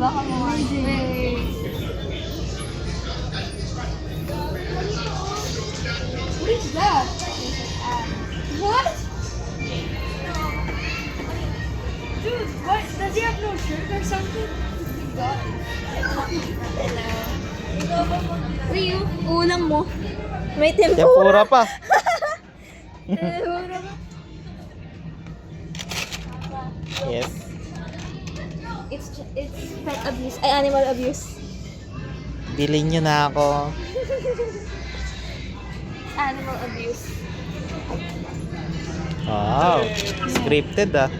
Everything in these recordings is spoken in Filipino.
Baka mo. Wait. What is that? What? Dude, what? Does he have no shirt or something? Uy, yung ulam mo. May tempura. Tempura pa. Tempura pa. Yes. It's pet abuse. Ay, animal abuse. Bilhin nyo na ako. Animal abuse. Wow. Scripted ah.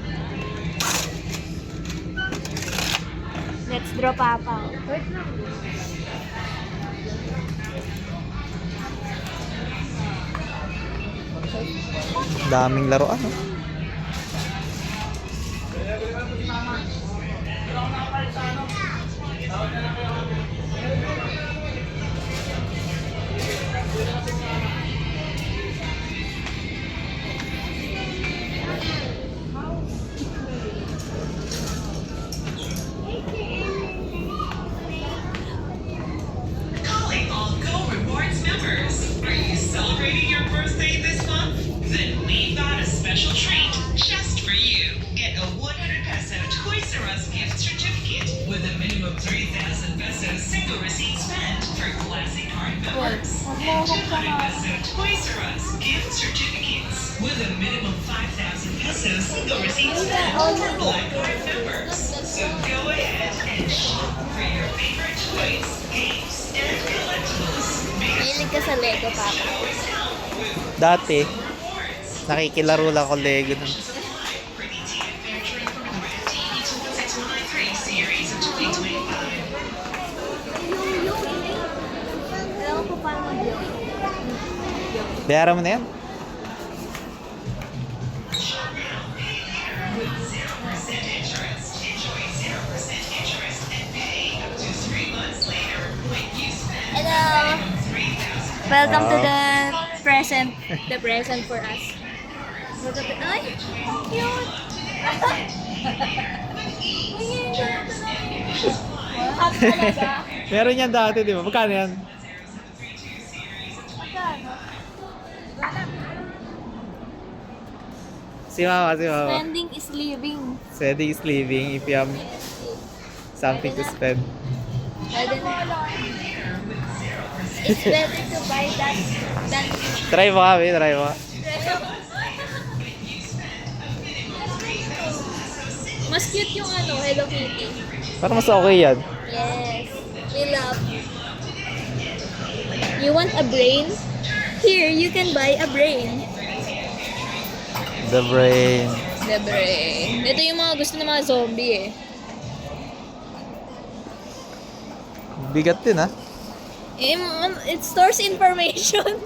Let's draw Papa. Wait lang. Daming laruan oh. Calling all Go Rewards members. Are you celebrating your birthday this month? Then we've got a special treat just for you. Get a 100 peso Toys R Us gift certificate with a minimum 3,000 peso single receipt spent for classic card members. And 200 peso Toys R Us gift certificates with a minimum 5,000 peso single receipt spent for black card members. So go ahead and shop for your favorite toys, games, and collectibles. Mahilig ka sa Lego, Papa. Dati, nakikilaro lang ako Lego nun. Alam ko paano mag-joke. Bayaran mo na yan. Hello! Welcome to the present. The present for us. Ay! Cute! Hot talaga. Meron yan dati, di ba? Magkano yan? Magkano? Si mama. Spending is living. Steady is living if you have something to spend. Pwede na. It's better to buy that than Try mo kami, try mo. mas cute yung ano, Hello Kitty. Parang mas okay yan. Yes. We love you. You want a brain? Here, you can buy a brain. The brain. The brain. Ito yung mga gusto ng mga zombie eh. Bigat din ah. It stores information.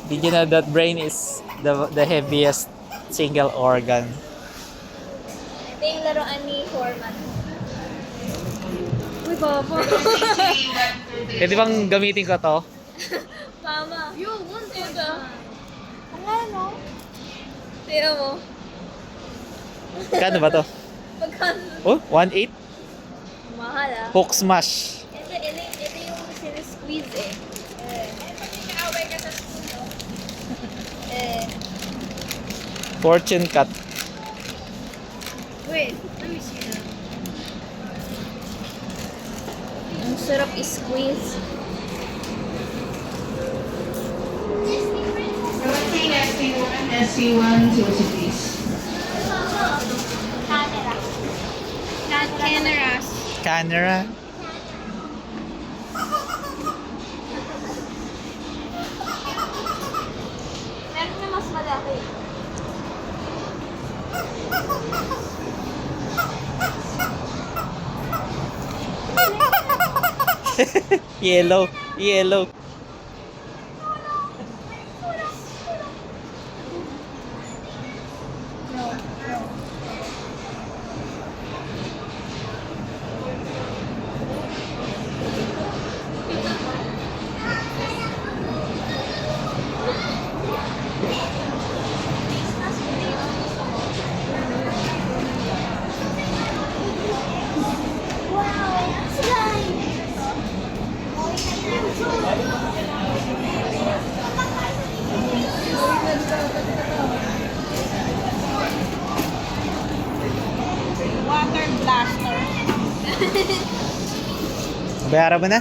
Did you know that brain is the heaviest single organ? Ito yung laruan ni Foreman. Uy, Papa. Pwede bang gamitin ko to? Mama. You want ito. Ano? Tiyo mo. Kano ba to? Pagkano? Oh, 1.8? Mahal ah. Hook smash. Ito yung sinisqueeze eh. Nag-away ka sa school, no? Fortune cut. Wait, let me see that. Ang sarap i-squeeze. Rotate SC1, SC1, please. Caneras. Camera. Meron na mas malaki. Yellow. Yellow. Bayaran mo na?